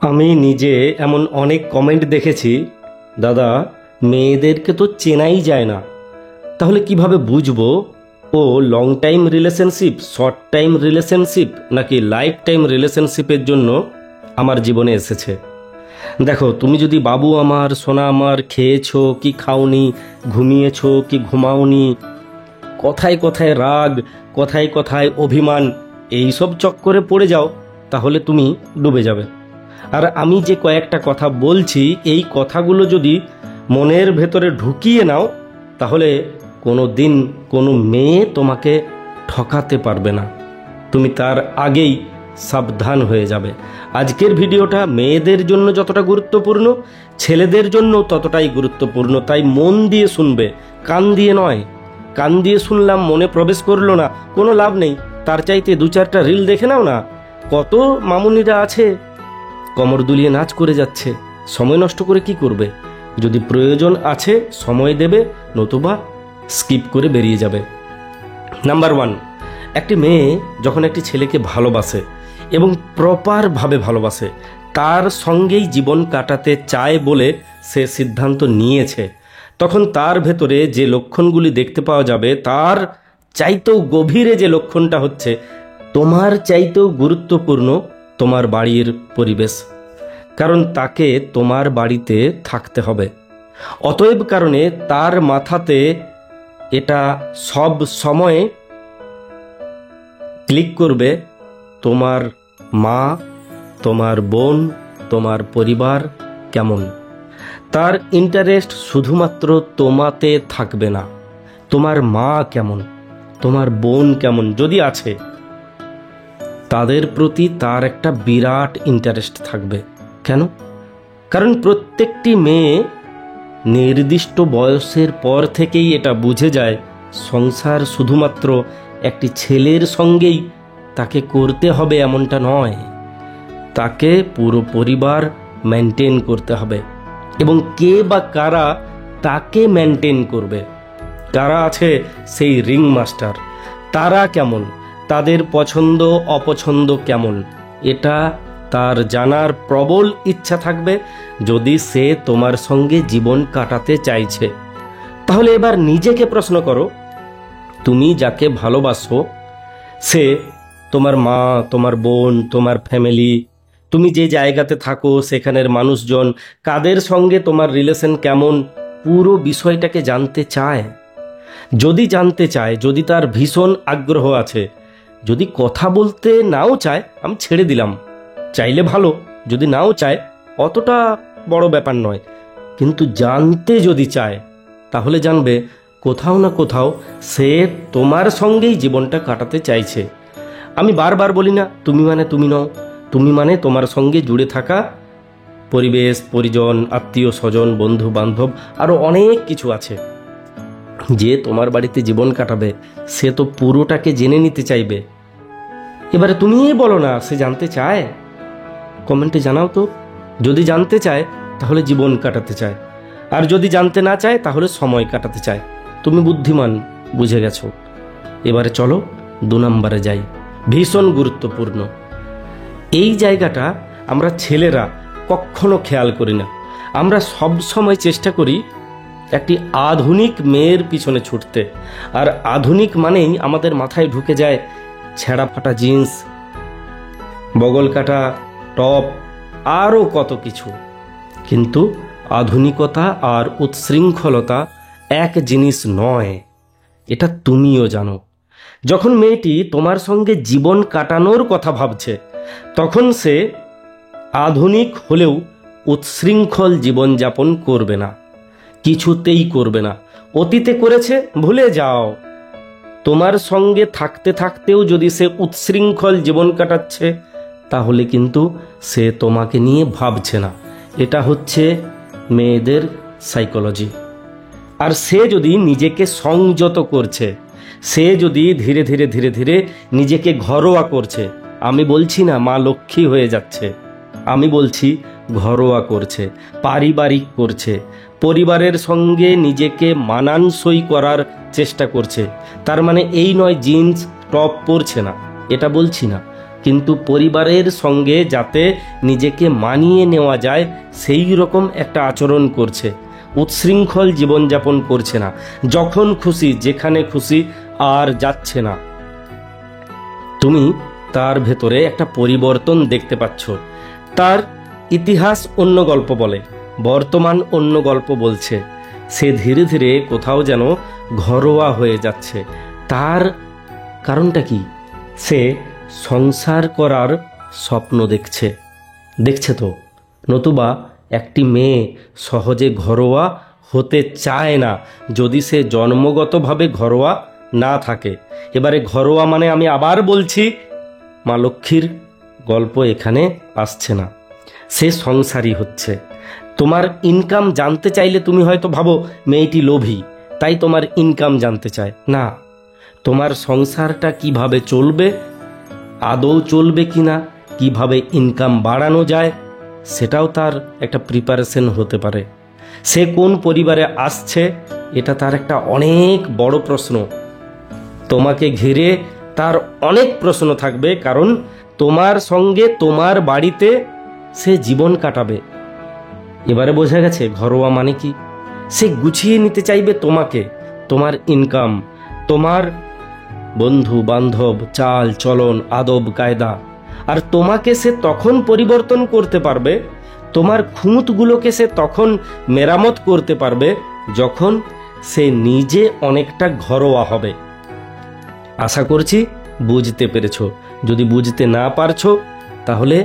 আমি নিজে এমন অনেক কমেন্ট দেখেছি, দাদা মেয়েদেরকে তো চেনাই যায় না, তাহলে কিভাবে বুঝবো ও long time relationship, short time relationship নাকি লাইফ টাইম রিলেশনশিপের জন্য আমার জীবনে এসেছে। দেখো, তুমি যদি বাবু আমার, সোনা আমার, খেয়েছো কি খাওনি, ঘুমিয়েছো কি ঘুমাওনি, কথায় কথায় রাগ, কথায় কথায় অভিমান, এইসব চক্করে পড়ে যাও, তাহলে তুমি ডুবে যাবে। আর আমি যে কয়েকটা কথা বলছি, এই কথাগুলো যদি মনের ভেতরে ঢুকিয়ে নাও, তাহলে কোনো দিন কোনো মেয়ে তোমাকে ঠকাতে পারবে না। তুমি তার আগেই সাবধান হয়ে যাবে। আজকের ভিডিওটা মেয়েদের জন্য যতটা গুরুত্বপূর্ণ, ছেলেদের জন্য ততটাই গুরুত্বপূর্ণ। তাই মন দিয়ে শুনবে, কান দিয়ে নয়। কান দিয়ে শুনলাম, মনে প্রবেশ করলো না, কোনো লাভ নেই। তার চাইতে দু চারটা রিল দেখে নাও না। কত মামুনিরা আছে কমর দুলিয়ে নাচ করে যাচ্ছে, সময় নষ্ট করে কি করবে? যদি প্রয়োজন আছে সময় দেবে, নতুবা স্কিপ করে বেরিয়ে যাবে। নাম্বার 1, একটি মেয়ে যখন একটি ছেলেকে ভালোবাসে এবং প্রপারভাবে ভালোবাসে, তার সঙ্গেই জীবন কাটাতে চায় বলে সে সিদ্ধান্ত নিয়েছে, তখন তার ভেতরে যে লক্ষণগুলি দেখতে পাওয়া যাবে, তার চাইতেও গভীরে যে লক্ষণটা হচ্ছে, তোমার চাইতেও গুরুত্বপূর্ণ তোমার বাড়ির পরিবেশ। কারণ তাকে তোমার বাড়িতে থাকতে হবে। অতএব কারণে তার মাথাতে এটা সব সময় ক্লিক করবে, তোমার মা, তোমার বোন, তোমার পরিবার কেমন। তার ইন্টারেস্ট শুধুমাত্র তোমাতে থাকবে না, তোমার মা কেমন, তোমার বোন কেমন যদি আছে, তাদের প্রতি তার একটা বিরাট ইন্টারেস্ট থাকবে। কেন? কারণ প্রত্যেকটি মেয়ে নির্দিষ্ট বয়সের পর থেকেই এটা বুঝে যায়, সংসার শুধুমাত্র একটি ছেলের সঙ্গেই তাকে করতে হবে এমনটা নয়, তাকে পুরো পরিবার মেনটেন করতে হবে। এবং কে বা কারা তাকে মেনটেন করবে, কারা আছে সেই রিং মাস্টার, তারা কেমন, তাদের পছন্দ অপছন্দ কেমন, এটা তার জানার প্রবল ইচ্ছা থাকবে যদি সে তোমার সঙ্গে জীবন কাটাতে চাইছে। তাহলে এবার নিজেকে প্রশ্ন করো, তুমি যাকে ভালোবাসো সে তোমার মা, তোমার বোন, তোমার ফ্যামিলি, তুমি যে জায়গাতে থাকো সেখানের মানুষজন, কাদের সঙ্গে তোমার রিলেশন কেমন, পুরো বিষয়টাকে জানতে চায়। যদি জানতে চায়, যদি তার ভীষণ আগ্রহ আছে, যদি কথা বলতে নাও চায়, আমি ছেড়ে দিলাম, চাইলে ভালো, যদি নাও চায় অতটা বড় ব্যাপার নয়, কিন্তু জানতে যদি চায়, তাহলে জানবে কোথাও না কোথাও সে তোমার সঙ্গেই জীবনটা কাটাতে চাইছে। আমি বারবার বলি না তুমি মানে তুমি নও, তুমি মানে তোমার সঙ্গে জুড়ে থাকা পরিবেশ, পরিজন, আত্মীয় স্বজন, বন্ধু বান্ধব, আরও অনেক কিছু আছে। যে তোমার বাড়িতে জীবন কাটাবে সে তো পুরোটাকে জেনে নিতে চাইবে। এবারে তুমিই বলো না সে জানতে চায়, কমেন্টে জানাও তো। যদি জানতে চায় তাহলে জীবন কাটাতে চায়, আর যদি জানতে না চায় তাহলে সময় কাটাতে চায়। তুমি বুদ্ধিমান, বুঝে গেছো। এবারে চলো 2 নম্বরে যাই, ভীষণ গুরুত্বপূর্ণ। এই জায়গাটা আমরা ছেলেরা কখনো খেয়াল করি না। আমরা সব সময় চেষ্টা করি একটি আধুনিক মেয়ের পিছনে ছুটতে, আর আধুনিক মানেই আমাদের মাথায় ঢুকে যায় ছেঁড়া ফাটা জিন্স, বগল কাটা টপ, আরও কত কিছু। কিন্তু আধুনিকতা আর উচ্ছৃঙ্খলতা এক জিনিস নয়, এটা তুমিও জানো। যখন মেয়েটি তোমার সঙ্গে জীবন কাটানোর কথা ভাবছে, তখন সে আধুনিক হলেও উচ্ছৃঙ্খল জীবনযাপন করবে না, কিছুতেই করবে না। অতীতে করেছে, ভুলে যাও। তোমার সঙ্গে থাকতে থাকতেও যদি সে উচ্ছৃঙ্খল জীবন কাটাচ্ছে, তাহলে কিন্তু সে তোমাকে নিয়ে ভাবছে না। এটা হচ্ছে মেয়েদের সাইকোলজি। আর সে যদি নিজেকে সংযত করছে, সে যদি ধীরে ধীরে ধীরে ধীরে নিজেকে ঘরোয়া করছে, আমি বলছি না মা লক্ষ্মী হয়ে যাচ্ছে, আমি বলছি ঘরোয়া করছে, পারিবারিক করছে, পরিবারের সঙ্গে নিজেকে মানানসই করার চেষ্টা করছে। তার মানে এই নয় জিন্স টপ পরছে না, এটা বলছি না। কিন্তু পরিবারের সঙ্গে যাতে নিজেকে মানিয়ে নেওয়া যায় সেই রকম একটা আচরণ করছে, উচ্ছৃঙ্খল জীবনযাপন করছে না, যখন খুশি যেখানে খুশি আর যাচ্ছে না। তুমি তার ভেতরে একটা পরিবর্তন দেখতে পাচ্ছ। তার ইতিহাস অন্য গল্প বলে, বর্তমান অন্য গল্প বলছে। সে ধীরে ধীরে কোথাও যেন ঘরোয়া হয়ে যাচ্ছে। তার কারণটা কি? সে সংসার করার স্বপ্ন দেখছে তো, নতুবা একটি মেয়ে সহজে ঘরোয়া হতে চায় না যদি সে জন্মগতভাবে ঘরোয়া না থাকে। এবারে ঘরোয়া মানে আমি আবার বলছি, মা লক্ষ্মীর গল্প এখানে আসছে না। সে সংসারী হচ্ছে। তোমার ইনকাম জানতে চাইলে তুমি হয়তো ভাবো মেয়েটি লোভী, তাই তোমার ইনকাম জানতে চায়। না, তোমার সংসারটা কিভাবে চলবে, আদৌ চলবে কিনা, কিভাবে ইনকাম বাড়ানো যায়, সেটাও তার একটা প্রিপারেশন হতে পারে। সে কোন পরিবারে আসছে এটা তার একটা অনেক বড় প্রশ্ন। তোমাকে ঘিরে তার অনেক প্রশ্ন থাকবে, কারণ তোমার সঙ্গে তোমার বাড়িতে সে জীবন কাটাবে। এবারে বোঝা গেছে ঘরোয়া মানে কি। সে গুছিয়ে নিতে চাইবে তোমাকে, তোমার ইনকাম, তোমার বন্ধু বান্ধব, চাল চলন, আদব কায়দা। আর তোমাকে সে তখন পরিবর্তন করতে পারবে, তোমার খুঁতগুলোকে সে তখন মেরামত করতে পারবে যখন সে নিজে অনেকটা ঘরোয়া হবে। আশা করছি বুঝতে পেরেছো। যদি বুঝতে না পারছো তাহলে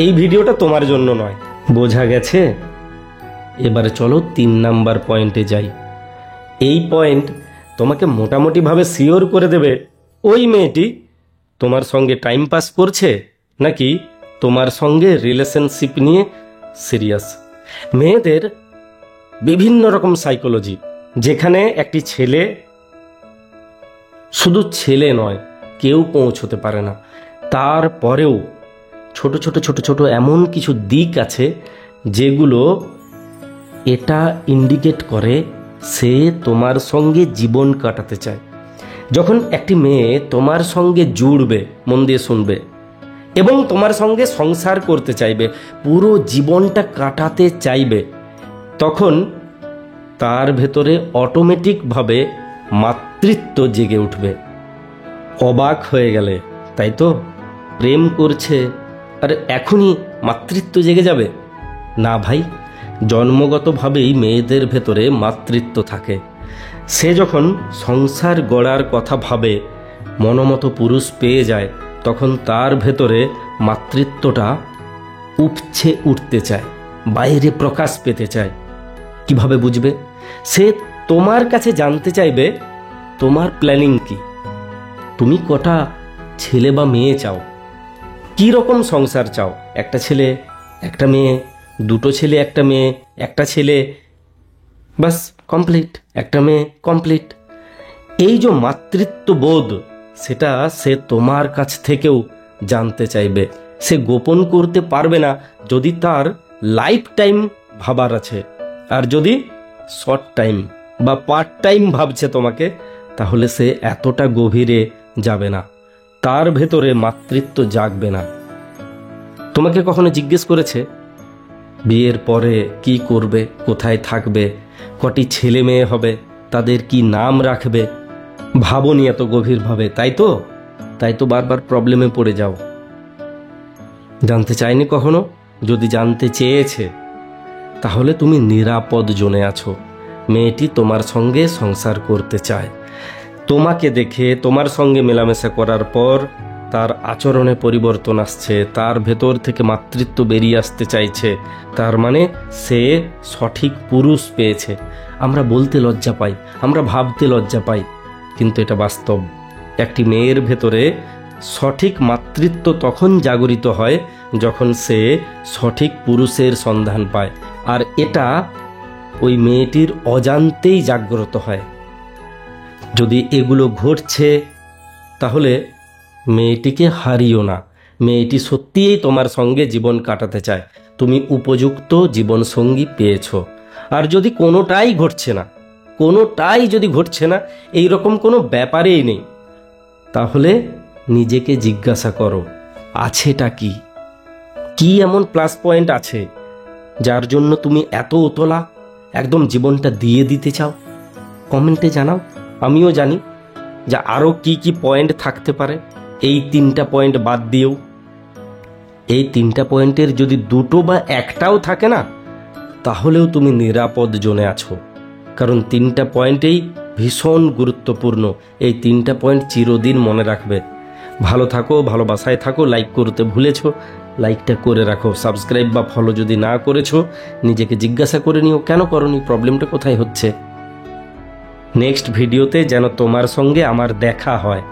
এই ভিডিওটা তোমার জন্য নয়। বোঝা গেছে? এবারে চলো 3 নাম্বার পয়েন্টে যাই। এই পয়েন্ট তোমাকে মোটামুটিভাবে শিওর করে দেবে ওই মেয়েটি তোমার সঙ্গে টাইম পাস করছে নাকি তোমার সঙ্গে রিলেশনশিপ নিয়ে সিরিয়াস। মেয়েদের বিভিন্ন রকম সাইকোলজি, যেখানে একটি ছেলে, শুধু ছেলে নয়, কেউ পৌঁছতে পারে না। তারপরেও ছোট ছোট ছোট ছোট এমন কিছু দিক আছে যেগুলো এটা ইন্ডিকেট করে সে তোমার সঙ্গে জীবন কাটাতে চায়। যখন একটি মেয়ে তোমার সঙ্গে জুড়বে, মন দিয়ে শুনবে, এবং তোমার সঙ্গে সংসার করতে চাইবে, পুরো জীবনটা কাটাতে চাইবে, তখন তার ভেতরে অটোমেটিকভাবে মাতৃত্ব জেগে উঠবে। অবাক হয়ে গেলে, তাই তো? প্রেম করছে আর এখনই মাতৃত্ব জেগে যাবে? না ভাই, জন্মগতভাবেই মেয়েদের ভেতরে মাতৃত্ব থাকে। সে যখন সংসার গড়ার কথা ভাবে, মনোমতো পুরুষ পেয়ে যায়, তখন তার ভেতরে মাতৃত্বটা উপছে উঠতে চায়, বাইরে প্রকাশ পেতে চায়। কিভাবে বুঝবে? সে তোমার কাছে জানতে চাইবে তোমার প্ল্যানিং কি, তুমি কটা ছেলে বা মেয়ে চাও, কি রকম সংসার চাও। একটা ছেলে একটা মেয়ে, দুটো ছেলে একটা মেয়ে, একটা ছেলে, বাস কমপ্লিট, একটা মেয়ে কমপ্লিট। এই যে মাতৃত্ববোধ, সেটা সে তোমার কাছ থেকেও জানতে চাইবে। সে গোপন করতে পারবে না যদি তার লাইফ টাইম ভাবার আছে। আর যদি শর্ট টাইম বা পার্ট টাইম ভাবছে তোমাকে, তাহলে সে এতটা গভীরে যাবে না, তার ভেতরে মাতৃত্ব জাগবে না। তোমাকে কখনো জিজ্ঞেস করেছে বিয়ের পরে কি করবে, কোথায় থাকবে, কটি ছেলে মেয়ে হবে, তাদের কি নাম রাখবে? ভাবনি এত গভীরভাবে, তাই তো বারবার প্রবলেমে পড়ে যাও। জানতে চাইনি কখনো? যদি জানতে চেয়েছে তাহলে তুমি নিরাপদ জোনে আছো। মেয়েটি তোমার সঙ্গে সংসার করতে চায়। তোমাকে দেখে, তোমার সঙ্গে মেলামেশা করার পর তার আচরণে পরিবর্তন আসছে, তার ভেতর থেকে মাতৃত্ব বেরিয়ে আসতে চাইছে। তার মানে সে সঠিক পুরুষ পেয়েছে। আমরা বলতে লজ্জা পাই, আমরা ভাবতে লজ্জা পাই, কিন্তু এটা বাস্তব। একটি মেয়ের ভেতরে সঠিক মাতৃত্ব তখন জাগরিত হয় যখন সে সঠিক পুরুষের সন্ধান পায়, আর এটা ওই মেয়েটির অজান্তেই জাগ্রত হয়। যদি এগুলো ঘটছে তাহলে মেয়েটিকে হারিও না। মেয়েটি সত্যিই তোমার সঙ্গে জীবন কাটাতে চায়, তুমি উপযুক্ত জীবনসঙ্গী পেয়েছ। আর যদি কোনোটাই ঘটছে না, এই রকম কোনো ব্যাপারেই নেই, তাহলে নিজেকে জিজ্ঞাসা করো, আছেটা কি? কি এমন প্লাস পয়েন্ট আছে যার জন্য তুমি এত উতলা, একদম জীবনটা দিয়ে দিতে চাও? কমেন্টে জানাও। আমিও জানি যে আরও কি কি পয়েন্ট থাকতে পারে। এই 3টা পয়েন্ট বাদ দিয়েও, এই 3টা পয়েন্টের যদি 2টো বা 1টাও থাকে না, তাহলেও তুমি নিরাপদ জোনে আছো। কারণ 3টা পয়েন্টেই ভীষণ গুরুত্বপূর্ণ। এই 3টা পয়েন্ট চিরদিন মনে রাখবে। ভালো থাকো, ভালোবাসায় থাকো। লাইক করতে ভুলেছ, লাইকটা করে রাখো। সাবস্ক্রাইব বা ফলো যদি না করেছো, নিজেকে জিজ্ঞাসা করে নিও কেন করনি, প্রবলেমটা কোথায় হচ্ছে। নেক্সট ভিডিওতে যেন তোমার সঙ্গে আমার দেখা হয়।